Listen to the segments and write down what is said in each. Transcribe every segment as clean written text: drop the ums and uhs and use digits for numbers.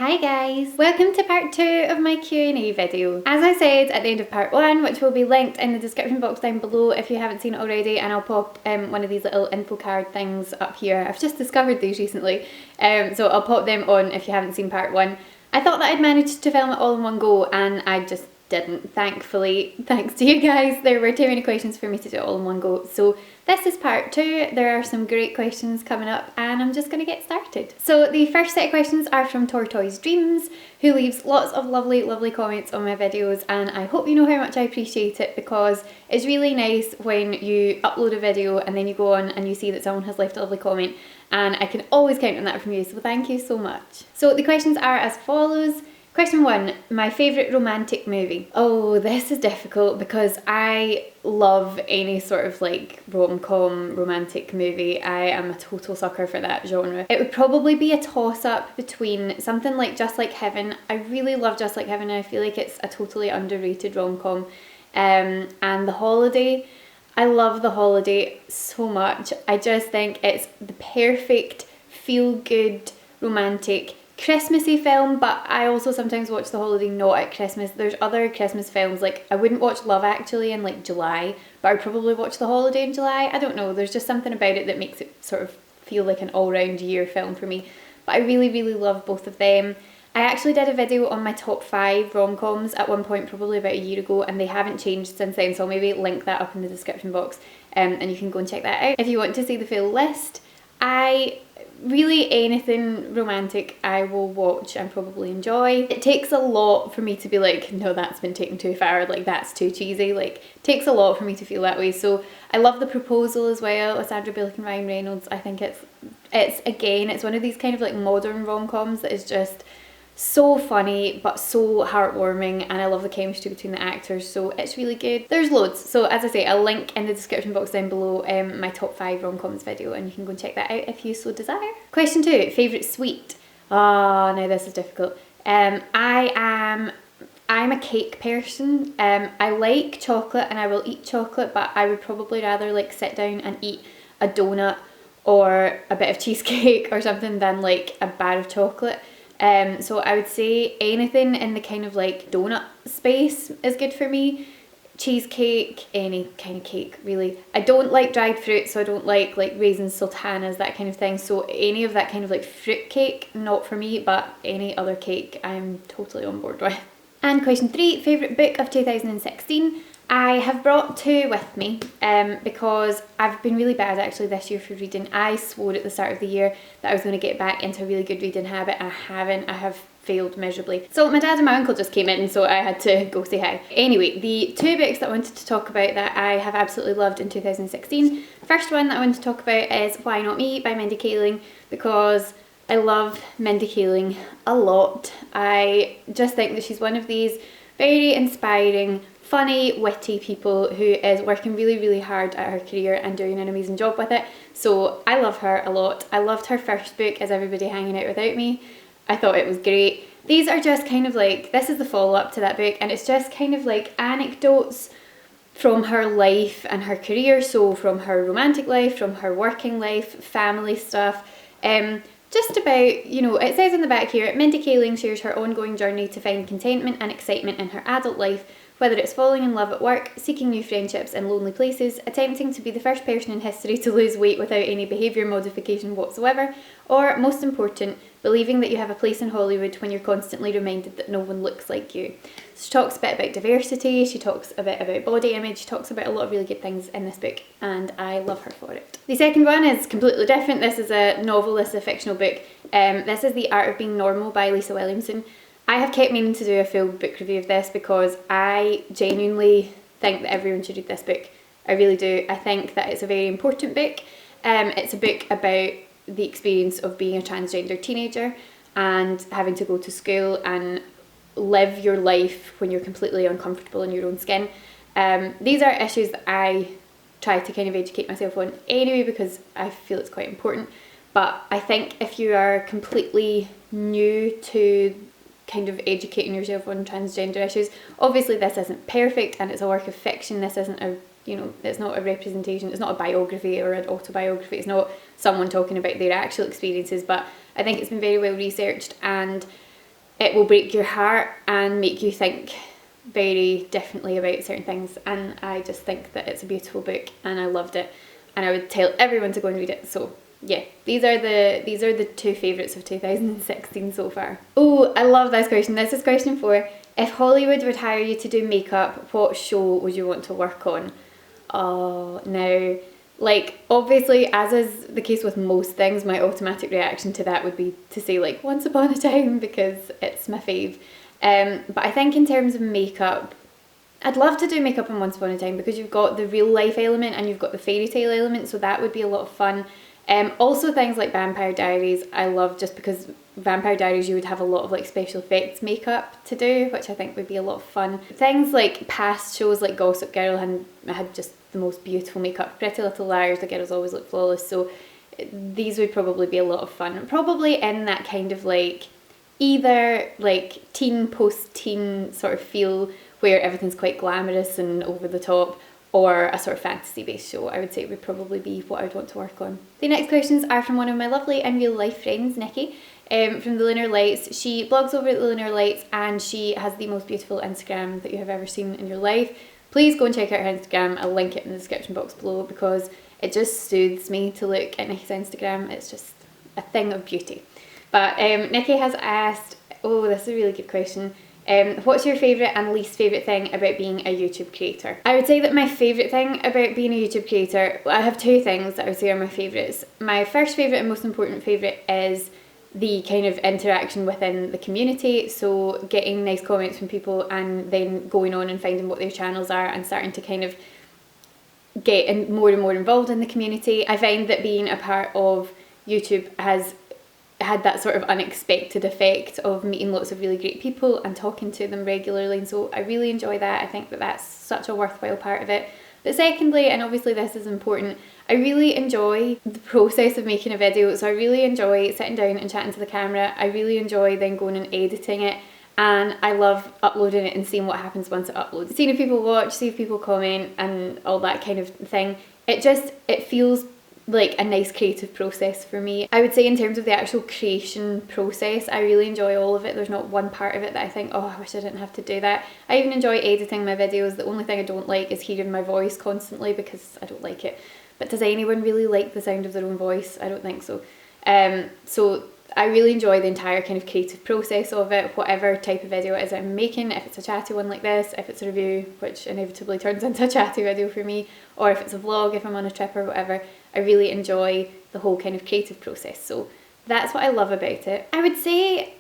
Hi guys! Welcome to part 2 of my Q&A video. As I said at the end of part 1, which will be linked in the description box down below if you haven't seen it already, and I'll pop one of these little info card things up here. I've just discovered these recently, so I'll pop them on if you haven't seen part 1. I thought that I'd managed to film it all in one go and I just didn't, thankfully. Thanks to you guys, there were too many questions for me to do it all in one go. So this is part 2, there are some great questions coming up and I'm just going to get started. So the first set of questions are from Tortoise Dreams, who leaves lots of lovely comments on my videos, and I hope you know how much I appreciate it, because it's really nice when you upload a video and then you go on and you see that someone has left a lovely comment, and I can always count on that from you, so thank you so much. So the questions are as follows. Question 1, my favourite romantic movie. Oh, this is difficult because I love any sort of like rom-com romantic movie. I am a total sucker for that genre. It would probably be a toss-up between something like Just Like Heaven. I really love Just Like Heaven and I feel like it's a totally underrated rom-com. And The Holiday. I love The Holiday so much. I just think it's the perfect feel-good romantic Christmassy film, but I also sometimes watch The Holiday not at Christmas. There's other Christmas films, like I wouldn't watch Love Actually in like July, but I'd probably watch The Holiday in July. I don't know, there's just something about it that makes it sort of feel like an all-round year film for me. But I really love both of them. I actually did a video on my top 5 rom-coms at one point, probably about a year ago, and they haven't changed since then, so I'll maybe link that up in the description box, and you can go and check that out if you want to see the full list. Really anything romantic I will watch and probably enjoy. It takes a lot for me to be like, no, that's been taken too far, like that's too cheesy. Like, it takes a lot for me to feel that way. So I love The Proposal as well with Sandra Bullock and Ryan Reynolds. I think it's one of these kind of like modern rom-coms that is just so funny but so heartwarming, and I love the chemistry between the actors, so it's really good. There's loads, so as I say, I'll link in the description box down below my top 5 rom-coms video, and you can go and check that out if you so desire. Question 2, favourite sweet. Oh, now this is difficult. I'm a cake person. I like chocolate and I will eat chocolate, but I would probably rather like sit down and eat a donut or a bit of cheesecake or something than like a bar of chocolate. So I would say anything in the kind of like donut space is good for me. Cheesecake, any kind of cake really. I don't like dried fruit, so I don't like raisins, sultanas, that kind of thing. So any of that kind of like fruit cake, not for me, but any other cake I'm totally on board with. And question 3, favourite book of 2016. I have brought 2 with me because I've been really bad actually this year for reading. I swore at the start of the year that I was going to get back into a really good reading habit, and I haven't. I have failed miserably. So my dad and my uncle just came in, so I had to go say hi. Anyway, the 2 books that I wanted to talk about that I have absolutely loved in 2016. First one that I want to talk about is Why Not Me by Mindy Kaling, because I love Mindy Kaling a lot. I just think that she's one of these very inspiring, funny, witty people who is working really hard at her career and doing an amazing job with it. So I love her a lot. I loved her first book, Is Everybody Hanging Out Without Me? I thought it was great. These are just kind of like, this is the follow-up to that book, and it's just kind of like anecdotes from her life and her career, so from her romantic life, from her working life, family stuff, just about, you know, it says in the back here, Mindy Kaling shares her ongoing journey to find contentment and excitement in her adult life, whether it's falling in love at work, seeking new friendships in lonely places, attempting to be the first person in history to lose weight without any behaviour modification whatsoever, or, most important, believing that you have a place in Hollywood when you're constantly reminded that no one looks like you. So she talks a bit about diversity, she talks a bit about body image, she talks about a lot of really good things in this book, and I love her for it. The second one is completely different. This is a novel, this is a fictional book. This is The Art of Being Normal by Lisa Williamson. I have kept meaning to do a full book review of this because I genuinely think that everyone should read this book. I really do. I think that it's a very important book. It's a book about the experience of being a transgender teenager and having to go to school and live your life when you're completely uncomfortable in your own skin. These are issues that I try to kind of educate myself on anyway because I feel it's quite important. But I think if you are completely new to kind of educating yourself on transgender issues, obviously this isn't perfect and it's a work of fiction. This isn't a, you know, it's not a representation, it's not a biography or an autobiography, it's not someone talking about their actual experiences, but I think it's been very well researched, and it will break your heart and make you think very differently about certain things, and I just think that it's a beautiful book and I loved it, and I would tell everyone to go and read it. So yeah, these are the two favourites of 2016 so far. Oh, I love this question. This is question 4. If Hollywood would hire you to do makeup, what show would you want to work on? Oh, now, like, obviously, as is the case with most things, my automatic reaction to that would be to say, like, Once Upon a Time, because it's my fave. But I think in terms of makeup, I'd love to do makeup on Once Upon a Time, because you've got the real life element and you've got the fairy tale element, so that would be a lot of fun. Also things like Vampire Diaries, I love, just because Vampire Diaries you would have a lot of like special effects makeup to do, which I think would be a lot of fun. Things like past shows like Gossip Girl had just the most beautiful makeup. Pretty Little Liars, the girls always look flawless, so these would probably be a lot of fun. Probably in that kind of like, either like teen, post-teen sort of feel where everything's quite glamorous and over the top, or a sort of fantasy-based show. I would say it would probably be what I would want to work on. The next questions are from one of my lovely and real life friends, Nikki, from the Lunar Lights. She blogs over at the Lunar Lights and she has the most beautiful Instagram that you have ever seen in your life. Please go and check out her Instagram. I'll link it in the description box below, because it just soothes me to look at Nikki's Instagram. It's just a thing of beauty. But Nikki has asked, oh, this is a really good question. What's your favourite and least favourite thing about being a YouTube creator? I would say that my favourite thing about being a YouTube creator, I have two things that I would say are my favourites. My first favourite and most important favourite is the kind of interaction within the community, so getting nice comments from people and then going on and finding what their channels are and starting to kind of get more and more involved in the community. I find that being a part of YouTube has had that sort of unexpected effect of meeting lots of really great people and talking to them regularly, and so I really enjoy that. I think that that's such a worthwhile part of it. But secondly, and obviously this is important, I really enjoy the process of making a video. So I really enjoy sitting down and chatting to the camera. I really enjoy then going and editing it, and I love uploading it and seeing what happens once it uploads. Seeing if people watch, see if people comment and all that kind of thing. It feels like a nice creative process for me. I would say in terms of the actual creation process, I really enjoy all of it. There's not one part of it that I think, oh, I wish I didn't have to do that. I even enjoy editing my videos. The only thing I don't like is hearing my voice constantly, because I don't like it. But does anyone really like the sound of their own voice? I don't think so. So I really enjoy the entire kind of creative process of it, whatever type of video it is I'm making. If it's a chatty one like this, if it's a review, which inevitably turns into a chatty video for me, or if it's a vlog, if I'm on a trip or whatever, I really enjoy the whole kind of creative process. So that's what I love about it. I would say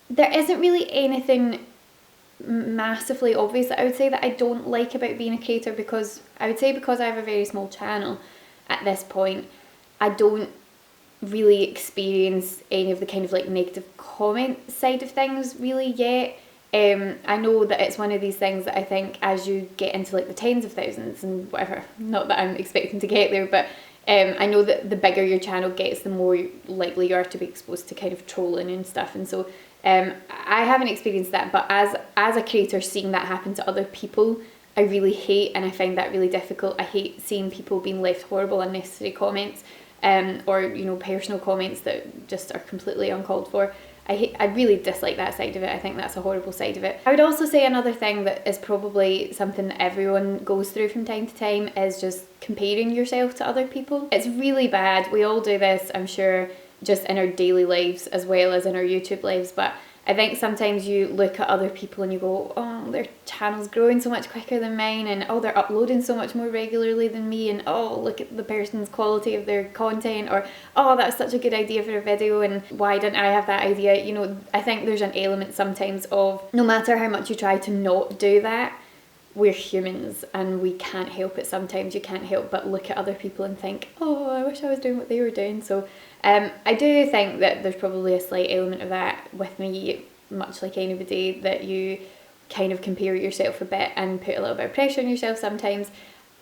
there isn't really anything massively obvious that I would say that I don't like about being a creator, because I would say because I have a very small channel at this point, I don't really experience any of the kind of like negative comment side of things really yet. I know that it's one of these things that I think as you get into like the tens of thousands and whatever, not that I'm expecting to get there, but I know that the bigger your channel gets, the more likely you are to be exposed to kind of trolling and stuff, and so I haven't experienced that, but as a creator, seeing that happen to other people, I really hate, and I find that really difficult. I hate seeing people being left horrible unnecessary comments, or you know, personal comments that just are completely uncalled for. I really dislike that side of it. I think that's a horrible side of it. I would also say another thing that is probably something that everyone goes through from time to time is just comparing yourself to other people. It's really bad. We all do this, I'm sure, just in our daily lives as well as in our YouTube lives, but I think sometimes you look at other people and you go, oh, their channel's growing so much quicker than mine, and oh, they're uploading so much more regularly than me, and oh, look at the person's quality of their content, or oh, that's such a good idea for a video, and why didn't I have that idea? You know, I think there's an element sometimes of, no matter how much you try to not do that, we're humans and we can't help it. Sometimes you can't help but look at other people and think, oh, I wish I was doing what they were doing. So I do think that there's probably a slight element of that with me, much like anybody, that you kind of compare yourself a bit and put a little bit of pressure on yourself sometimes.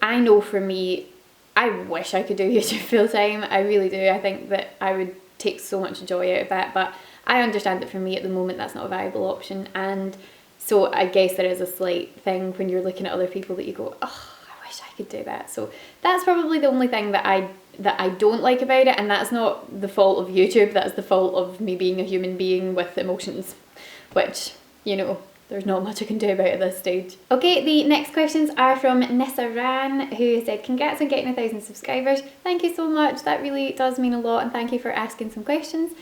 I know for me, I wish I could do YouTube full time. I really do. I think that I would take so much joy out of that, but I understand that for me at the moment that's not a viable option, and so I guess there is a slight thing when you're looking at other people that you go, oh, I wish I could do that. So that's probably the only thing that I don't like about it, and that's not the fault of YouTube, that's the fault of me being a human being with emotions, which, you know, there's not much I can do about at this stage. Okay, the next questions are from Nissa Ran, who said, congrats on getting 1,000 subscribers. Thank you so much, that really does mean a lot, and thank you for asking some questions.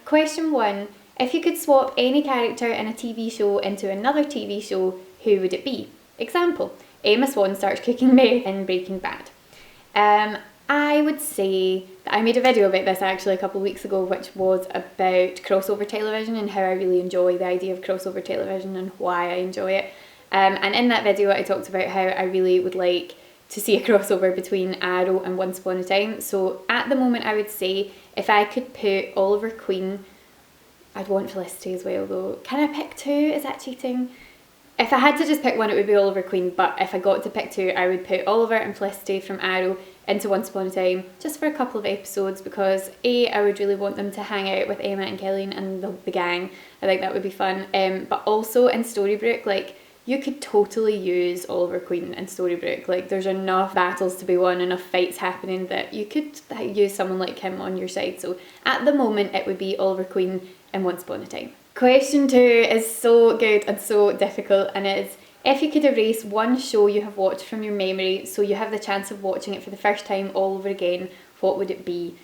Question 1, if you could swap any character in a TV show into another TV show, who would it be? Example, Emma Swan starts cooking meth in Breaking Bad. I would say that I made a video about this actually a couple of weeks ago, which was about crossover television and how I really enjoy the idea of crossover television and why I enjoy it. And in that video I talked about how I really would like to see a crossover between Arrow and Once Upon a Time. So at the moment I would say if I could put Oliver Queen, I'd want Felicity as well though. Can I pick two? Is that cheating? If I had to just pick one, it would be Oliver Queen, but if I got to pick two, I would put Oliver and Felicity from Arrow into Once Upon a Time, just for a couple of episodes, because A, I would really want them to hang out with Emma and Killian and the gang. I think that would be fun. But also in Storybrooke, like, you could totally use Oliver Queen in Storybrooke. Like, there's enough battles to be won, enough fights happening that you could use someone like him on your side. So at the moment, it would be Oliver Queen in Once Upon a Time. Question 2 is so good and so difficult, and it is, if you could erase one show you have watched from your memory so you have the chance of watching it for the first time all over again, what would it be?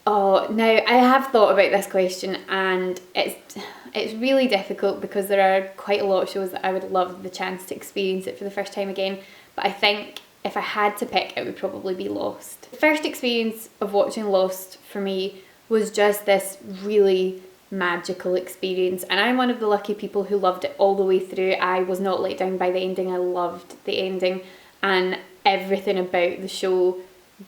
Oh, now I have thought about this question, and it's really difficult because there are quite a lot of shows that I would love the chance to experience it for the first time again, but I think if I had to pick, it would probably be Lost. The first experience of watching Lost for me was just this really magical experience, and I'm one of the lucky people who loved it all the way through. I was not let down by the ending. I loved the ending, and everything about the show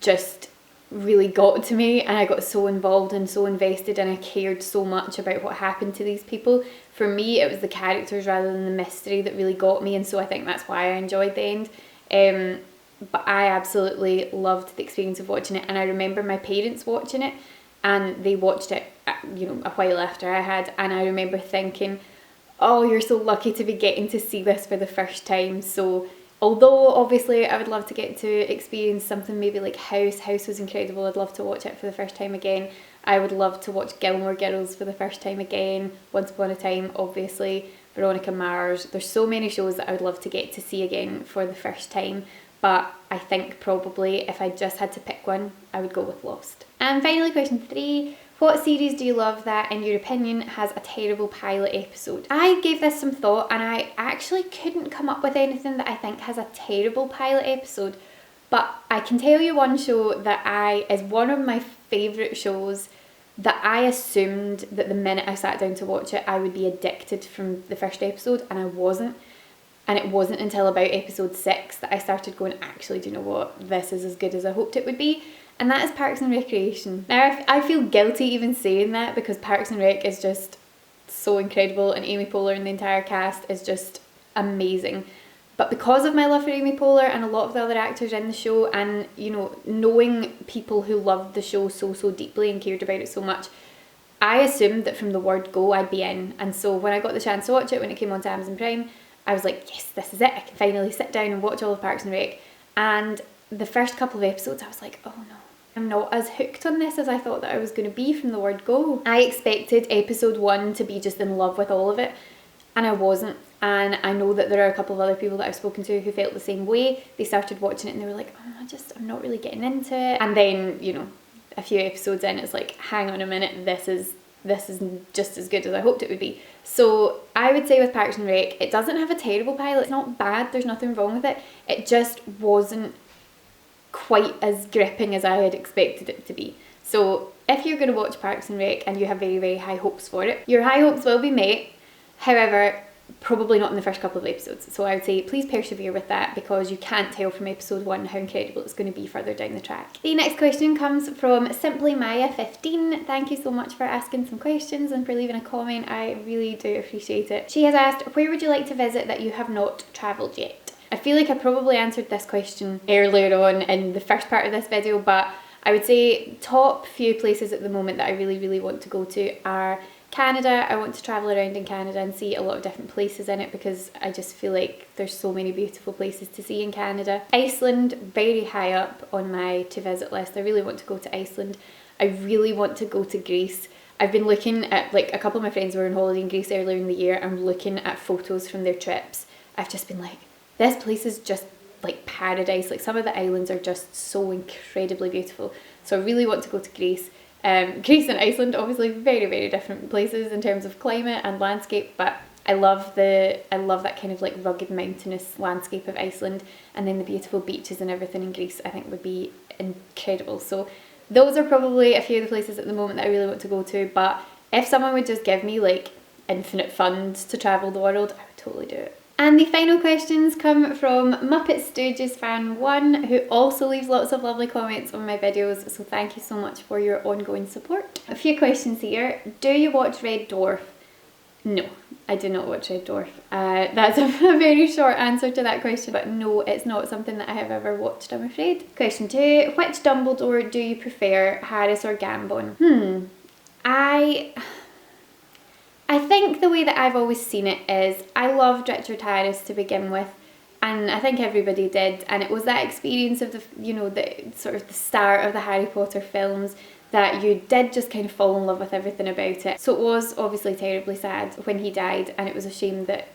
just really got to me, and I got so involved and so invested, and I cared so much about what happened to these people. For me, it was the characters rather than the mystery that really got me, and so I think that's why I enjoyed the end. But I absolutely loved the experience of watching it, and I remember my parents watching it, and they watched it, you know, a while after I had, and I remember thinking, oh, you're so lucky to be getting to see this for the first time. So although obviously I would love to get to experience something maybe like House was incredible, I'd love to watch it for the first time again. I would love to watch Gilmore Girls for the first time again, Once Upon a Time, obviously, Veronica Mars. There's so many shows that I would love to get to see again for the first time, but I think probably if I just had to pick one, I would go with Lost. And finally, question 3, what series do you love that, in your opinion, has a terrible pilot episode? I gave this some thought, and I actually couldn't come up with anything that I think has a terrible pilot episode, but I can tell you one show that is one of my favourite shows that I assumed that the minute I sat down to watch it, I would be addicted from the first episode, and I wasn't. And it wasn't until about episode 6 that I started going, actually, do you know what? This is as good as I hoped it would be. And that is Parks and Recreation. Now, I feel guilty even saying that because Parks and Rec is just so incredible, and Amy Poehler and the entire cast is just amazing. But because of my love for Amy Poehler and a lot of the other actors in the show, and, you know, knowing people who loved the show so deeply and cared about it so much, I assumed that from the word go I'd be in. And so when I got the chance to watch it when it came onto Amazon Prime, I was like, yes, this is it. I can finally sit down and watch all of Parks and Rec. And the first couple of episodes, I was like, oh no, I'm not as hooked on this as I thought that I was going to be from the word go. I expected episode 1 to be just in love with all of it, and I wasn't. And I know that there are a couple of other people that I've spoken to who felt the same way. They started watching it and they were like, oh, I'm not really getting into it. And then, you know, a few episodes in, it's like, hang on a minute, this is just as good as I hoped it would be. So I would say with Parks and Rec, it doesn't have a terrible pilot. It's not bad, there's nothing wrong with it. It just wasn't quite as gripping as I had expected it to be. So if you're going to watch Parks and Rec and you have very high hopes for it, your high hopes will be met. However, probably not in the first couple of episodes. So I would say please persevere with that, because you can't tell from episode 1 how incredible it's going to be further down the track. The next question comes from Simply Maya 15. Thank you so much for asking some questions and for leaving a comment. I really do appreciate it. She has asked, where would you like to visit that you have not travelled yet? I feel like I probably answered this question earlier on in the first part of this video, but I would say top few places at the moment that I really, really want to go to are Canada. I want to travel around in Canada and see a lot of different places in it because I just feel like there's so many beautiful places to see in Canada. Iceland, very high up on my to visit list. I really want to go to Iceland. I really want to go to Greece. I've been looking at, like, a couple of my friends were on holiday in Greece earlier in the year and looking at photos from their trips. I've just been like, this place is just like paradise. Like, some of the islands are just so incredibly beautiful. So I really want to go to Greece. Greece and Iceland, obviously very, very different places in terms of climate and landscape, but I love that kind of like rugged mountainous landscape of Iceland, and then the beautiful beaches and everything in Greece I think would be incredible. So those are probably a few of the places at the moment that I really want to go to, but if someone would just give me like infinite funds to travel the world, I would totally do it. And the final questions come from Muppet Stooges fan 1, who also leaves lots of lovely comments on my videos, so thank you so much for your ongoing support. A few questions here. Do you watch Red Dwarf? No, I do not watch Red Dwarf. That's a very short answer to that question, but no, it's not something that I have ever watched, I'm afraid. Question 2. Which Dumbledore do you prefer, Harris or Gambon? I think the way that I've always seen it is I loved Richard Harris to begin with, and I think everybody did, and it was that experience of the, you know, the sort of the start of the Harry Potter films that you did just kind of fall in love with everything about it. So it was obviously terribly sad when he died, and it was a shame that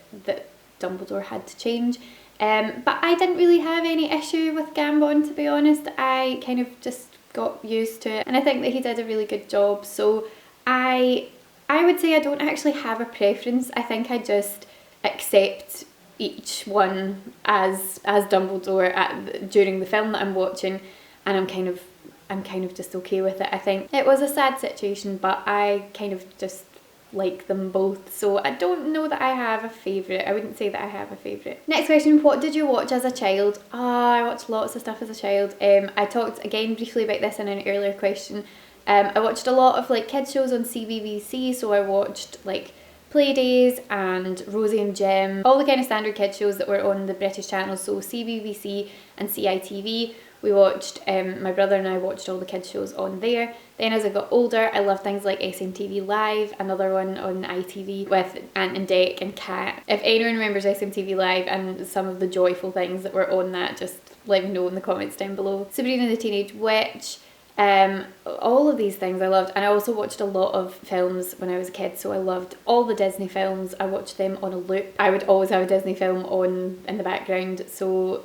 Dumbledore had to change. But I didn't really have any issue with Gambon, to be honest. I kind of just got used to it, and I think that he did a really good job. So I would say I don't actually have a preference. I think I just accept each one as Dumbledore during the film that I'm watching, and I'm kind of just okay with it. I think it was a sad situation, but I kind of just like them both, so I don't know that I have a favourite. I wouldn't say that I have a favourite. Next question, what did you watch as a child? I watched lots of stuff as a child. I talked again briefly about this in an earlier question. I watched a lot of like kids shows on CBBC, so I watched like Playdays and Rosie and Jim, all the kind of standard kids shows that were on the British channels, so CBBC and CITV. We watched, my brother and I watched all the kids shows on there. Then as I got older, I loved things like SMTV Live, another one on ITV with Ant and Dec and Cat. If anyone remembers SMTV Live and some of the joyful things that were on that, just let me know in the comments down below. Sabrina the Teenage Witch, all of these things I loved. And I also watched a lot of films when I was a kid, so I loved all the Disney films. I watched them on a loop. I would always have a Disney film on in the background, so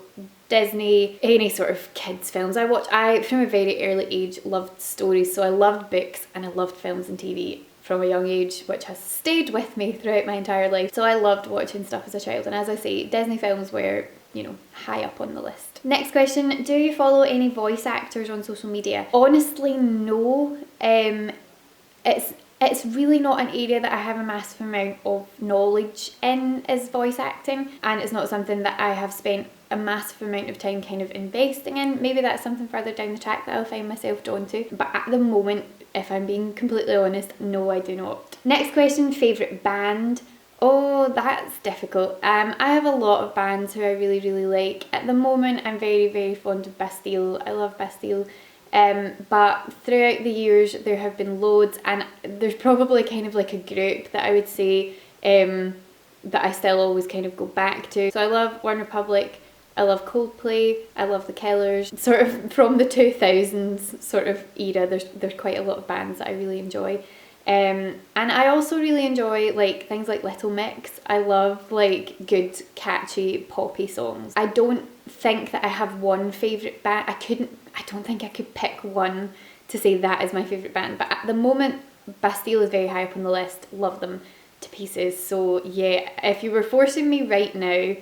Disney, any sort of kids films. I from a very early age loved stories, so I loved books and I loved films and TV from a young age, which has stayed with me throughout my entire life. So I loved watching stuff as a child, and as I say, Disney films were, you know, high up on the list. Next question, do you follow any voice actors on social media? Honestly, no. It's really not an area that I have a massive amount of knowledge in, is voice acting, and it's not something that I have spent a massive amount of time kind of investing in. Maybe that's something further down the track that I'll find myself drawn to, but at the moment, if I'm being completely honest, no, I do not. Next question, favourite band? Oh, that's difficult. I have a lot of bands who I really, really like. At the moment, I'm very, very fond of Bastille. I love Bastille. But throughout the years, there have been loads, and there's probably kind of like a group that I would say that I still always kind of go back to. So I love One Republic, I love Coldplay, I love The Killers. Sort of from the 2000s sort of era, there's quite a lot of bands that I really enjoy. And I also really enjoy like things like Little Mix. I love like good catchy poppy songs. I don't think that I have one favourite band. I don't think I could pick one to say that is my favourite band, but at the moment Bastille is very high up on the list. Love them to pieces. So yeah, if you were forcing me right now,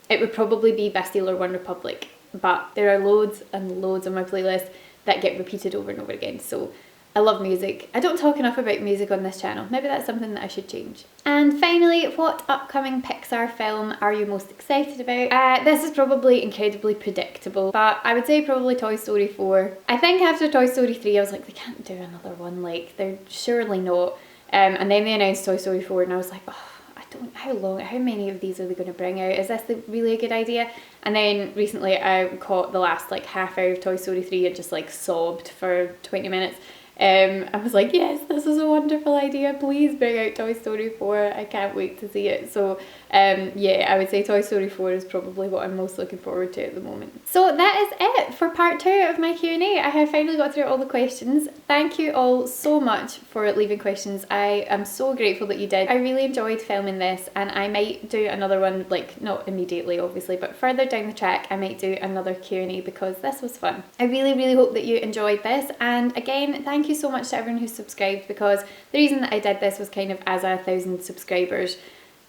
it would probably be Bastille or One Republic, but there are loads and loads on my playlist that get repeated over and over again. So I love music. I don't talk enough about music on this channel. Maybe that's something that I should change. And finally, what upcoming Pixar film are you most excited about? This is probably incredibly predictable, but I would say probably Toy Story 4. I think after Toy Story 3, I was like, they can't do another one, like, they're surely not. And then they announced Toy Story 4 and I was like, oh, I how many of these are they going to bring out? Is this really a good idea? And then recently I caught the last like half hour of Toy Story 3 and just like sobbed for 20 minutes. I was like, yes, this is a wonderful idea, please bring out Toy Story 4, I can't wait to see it. So yeah, I would say Toy Story 4 is probably what I'm most looking forward to at the moment. So that is it for part 2 of my Q&A. I have finally got through all the questions. Thank you all so much for leaving questions. I am so grateful that you did. I really enjoyed filming this, and I might do another one, like not immediately obviously, but further down the track I might do another Q&A because this was fun. I really hope that you enjoyed this, and again, thank you so much to everyone who subscribed, because the reason that I did this was kind of as a 1,000 subscribers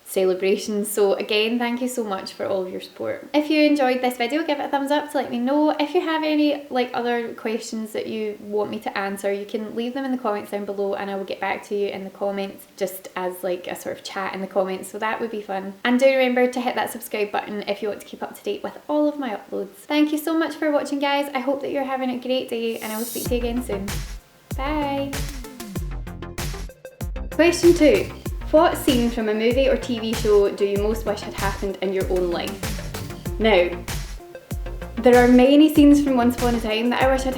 celebration. So again, thank you so much for all of your support. If you enjoyed this video, give it a thumbs up to let me know. If you have any like other questions that you want me to answer, you can leave them in the comments down below and I will get back to you in the comments, just as like a sort of chat in the comments, so that would be fun. And do remember to hit that subscribe button if you want to keep up to date with all of my uploads. Thank you so much for watching, guys. I hope that you're having a great day, and I will speak to you again soon. Bye! Question 2. What scene from a movie or TV show do you most wish had happened in your own life? Now, there are many scenes from Once Upon a Time that I wish had